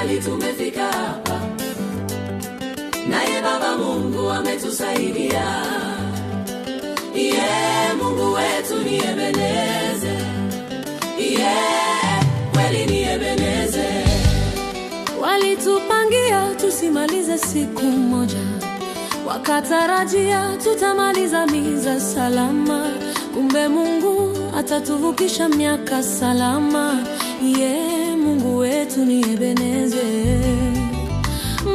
mbali tumefika hapa, naye Baba Mungu ametusaidia. Mungu wetu ni Ebeneze, kweli ni Ebeneze. Walitupangia tusimalize siku moja, wakatarajia tutamaliza miza salama, kumbe Mungu atatuvukisha miaka salama. Mungu wetu ni Ebeneze.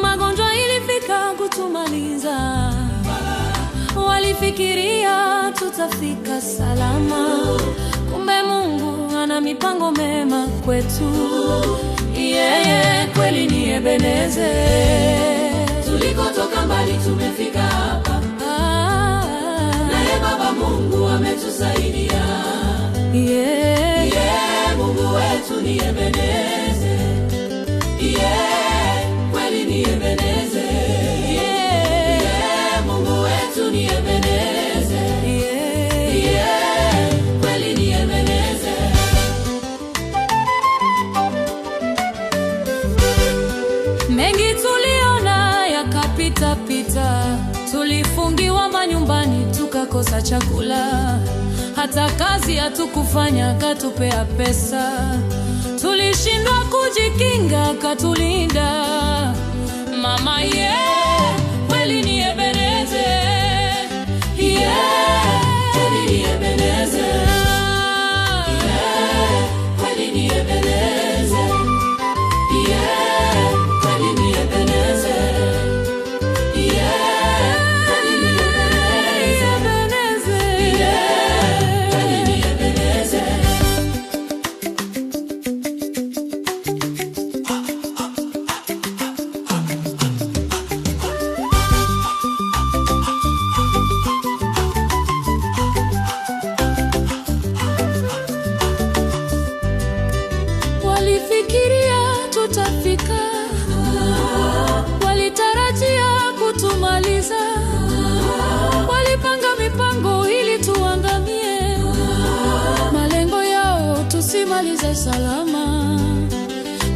Magonjwa ilifika kutumaliza, walifikiria tutafika salama, kumbe Mungu ana mipango mema kwetu. Kweli ni Ebeneze. Tulikotoka mbali tumefika hapa, naye Baba Mungu ametusaidia. Mungu wetu ni Ebeneze. Kweli ni Ebeneze. Mungu wetu ni Ebeneze. Kweli ni Ebeneze. Mengi tuliona yakapita pita, tulifungiwa manyumbani tukakosa chakula, hata kazi hatukufanya katupea pesa, tulishindwa kujikinga katulinda. Mama kweli ni Ebeneze. Kweli ni Ebeneze. Kweli ni Ebeneze. Kweli ni Ebeneze. Kweli ni Ebeneze. Kweli ni Ebeneze. Walifikiria tutafika, walitarajia kutumaliza, walipanga mipango ili tuangamie, malengo yao tusimalize salama.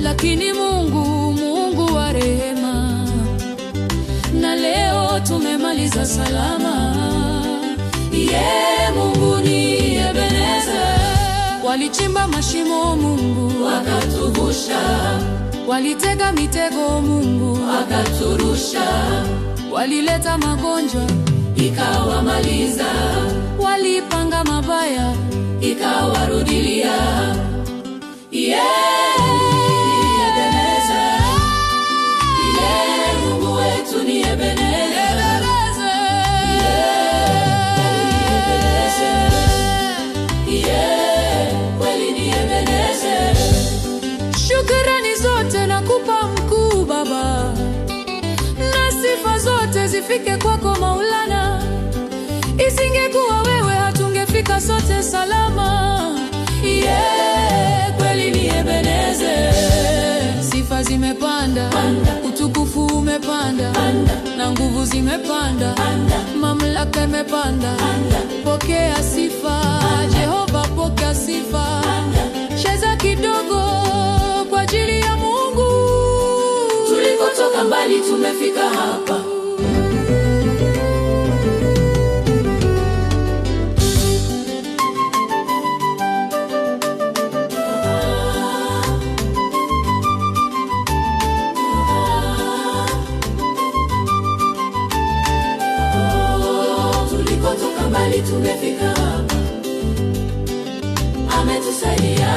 Lakini Mungu wa rehema, na leo tumemaliza salama. Mungu ni Ebeneze. Walichimba mashimo, Mungu Wakatuvusha, walitega mitego, Mungu wakaturusha, walileta magonjwa ikawamaliza, walipanga mabaya ikawarudilia. Ebeneze. Mungu wetu ni Ebeneze. Kweli ni Ebeneze. Shukrani zote nakupa mkuu Baba, na sifa zote zifike kwako Maulana. Isingekuwa wewe hatungefika sote salama. Kweli ni Ebeneze. Sifa zimepanda, utukufu umepanda, na nguvu zimepanda, mamlaka imepanda. Pokea sifa Jehova, pokea sifa. Cheza kidogo kwa ajili ya Mungu. Tulikotoka mbali tumefika hapa, tulikotoka mbali tumefika hapa, ametusaidia.